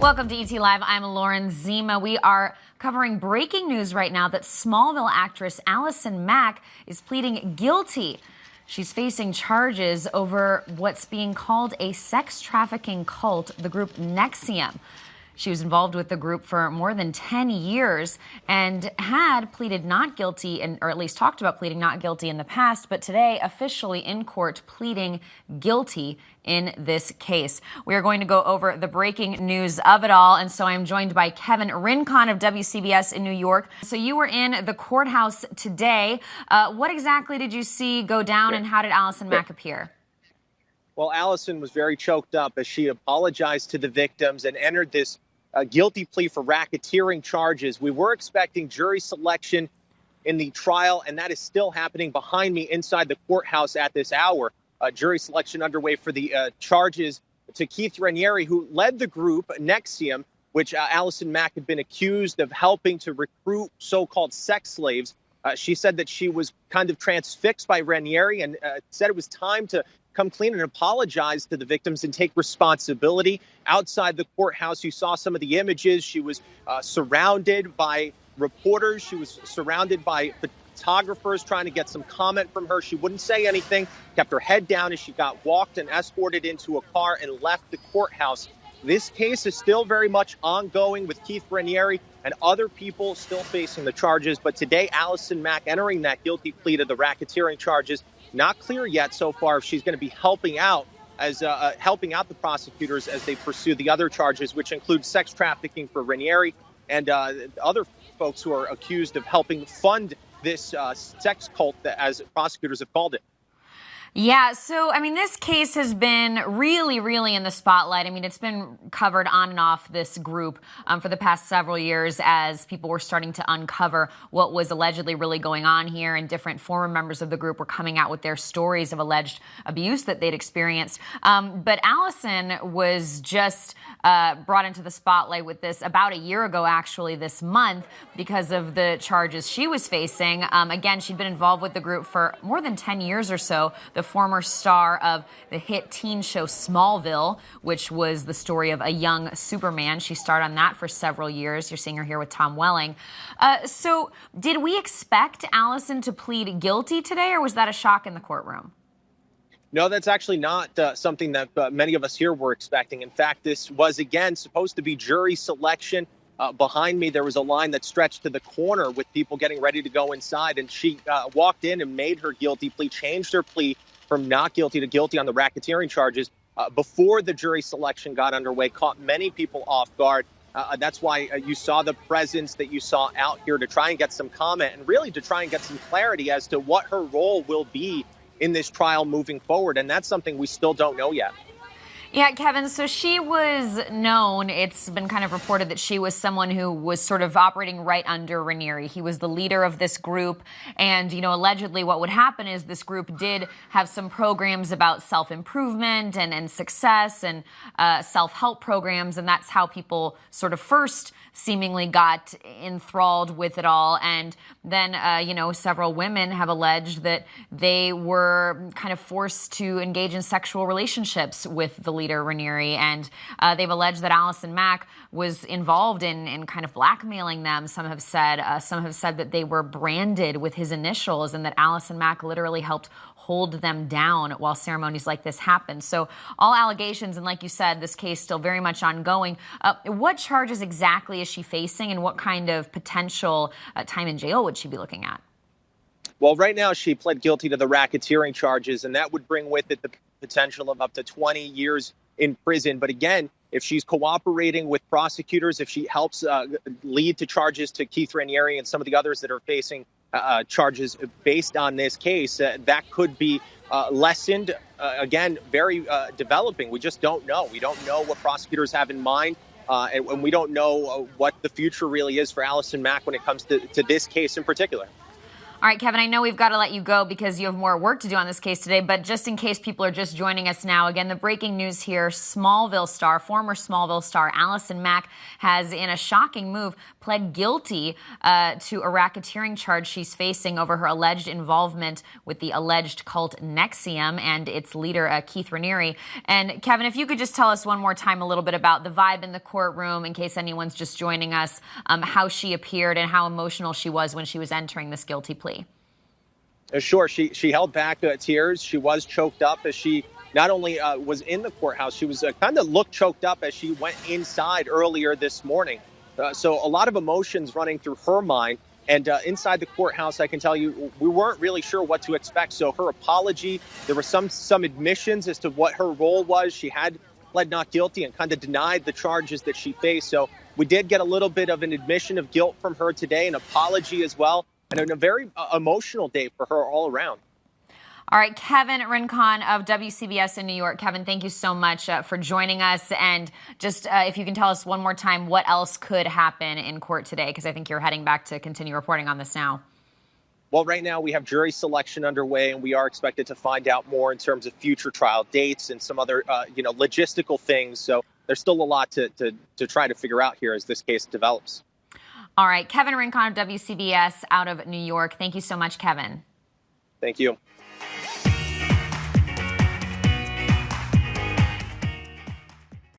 Welcome to ET Live. I'm Lauren Zima. We are covering breaking news right now that Smallville actress Allison Mack is pleading guilty. She's facing charges over what's being called a sex trafficking cult, the group NXIVM. She was involved with the group for more than 10 years and had pleaded not guilty, or at least talked about pleading not guilty in the past, but today officially in court pleading guilty in this case. We are going to go over the breaking news of it all, and so I'm joined by Kevin Rincon of WCBS in New York. So you were in the courthouse today. What exactly did you see go down, and how did Allison Mack appear? Well, Allison was very choked up as she apologized to the victims and entered this guilty plea for racketeering charges. We were expecting jury selection in the trial, and that is still happening behind me inside the courthouse at this hour. Jury selection underway for the charges to Keith Raniere, who led the group NXIVM, which Allison Mack had been accused of helping to recruit so-called sex slaves. She said that she was kind of transfixed by Raniere and said it was time to come clean and apologize to the victims and take responsibility. Outside the courthouse, you saw some of the images. She was surrounded by reporters. She was surrounded by photographers trying to get some comment from her. She wouldn't say anything, kept her head down as she got walked and escorted into a car and left the courthouse. This case is still very much ongoing with Keith Raniere and other people still facing the charges. But today, Allison Mack entering that guilty plea to the racketeering charges. Not clear yet so far if she's going to be helping out the prosecutors as they pursue the other charges, which include sex trafficking for Raniere and other folks who are accused of helping fund this sex cult, as prosecutors have called it. Yeah, so, I mean, this case has been really in the spotlight. I mean, it's been covered on and off this group for the past several years as people were starting to uncover what was allegedly really going on here, and different former members of the group were coming out with their stories of alleged abuse that they'd experienced. But Allison was just brought into the spotlight with this about a year ago, actually, this month, because of the charges she was facing. Again, she'd been involved with the group for more than 10 years or so. The former star of the hit teen show Smallville, which was the story of a young Superman. She starred on that for several years. You're seeing her here with Tom Welling. So did we expect Allison to plead guilty today, or was that a shock in the courtroom? No, that's actually not something that many of us here were expecting. In fact, this was, again, supposed to be jury selection. Behind me, there was a line that stretched to the corner with people getting ready to go inside. And she walked in and made her guilty plea, changed her plea from not guilty to guilty on the racketeering charges before the jury selection got underway, caught many people off guard. That's why you saw the presence that you saw out here to try and get some comment and really to try and get some clarity as to what her role will be in this trial moving forward. And that's something we still don't know yet. Yeah, Kevin, so she was known, it's been kind of reported that she was someone who was sort of operating right under Raniere. He was the leader of this group, and, you know, allegedly what would happen is this group did have some programs about self-improvement and success and self-help programs, and that's how people sort of first seemingly got enthralled with it all. And then, you know, several women have alleged that they were kind of forced to engage in sexual relationships with the leader, Raniere, and they've alleged that Allison Mack was involved in kind of blackmailing them. Some have said that they were branded with his initials, and that Allison Mack literally helped hold them down while ceremonies like this happened. So all allegations, and like you said, this case still very much ongoing. What charges exactly is she facing, and what kind of potential time in jail would she be looking at? Well, right now she pled guilty to the racketeering charges, and that would bring with it the potential of up to 20 years in prison. But again, if she's cooperating with prosecutors, if she helps lead to charges to Keith Raniere and some of the others that are facing charges based on this case, that could be lessened. Again, very developing. We just don't know. We don't know what prosecutors have in mind. And we don't know what the future really is for Allison Mack when it comes to this case in particular. All right, Kevin, I know we've got to let you go because you have more work to do on this case today, but just in case people are just joining us now, again, the breaking news here, former Smallville star Allison Mack has, in a shocking move, pled guilty to a racketeering charge she's facing over her alleged involvement with the alleged cult NXIVM and its leader, Keith Raniere. And Kevin, if you could just tell us one more time a little bit about the vibe in the courtroom, in case anyone's just joining us, how she appeared and how emotional she was when she was entering this guilty plea. Sure. She held back tears. She was choked up as she not only was in the courthouse, she was kind of looked choked up as she went inside earlier this morning. So a lot of emotions running through her mind. And inside the courthouse, I can tell you, we weren't really sure what to expect. So her apology, there were some admissions as to what her role was. She had pled not guilty and kind of denied the charges that she faced. So we did get a little bit of an admission of guilt from her today, an apology as well. And a very emotional day for her all around. All right, Kevin Rincon of WCBS in New York. Kevin, thank you so much for joining us. And just if you can tell us one more time what else could happen in court today, because I think you're heading back to continue reporting on this now. Well, right now we have jury selection underway, and we are expected to find out more in terms of future trial dates and some other, logistical things. So there's still a lot to try to figure out here as this case develops. All right, Kevin Rincon of WCBS out of New York. Thank you so much, Kevin. Thank you.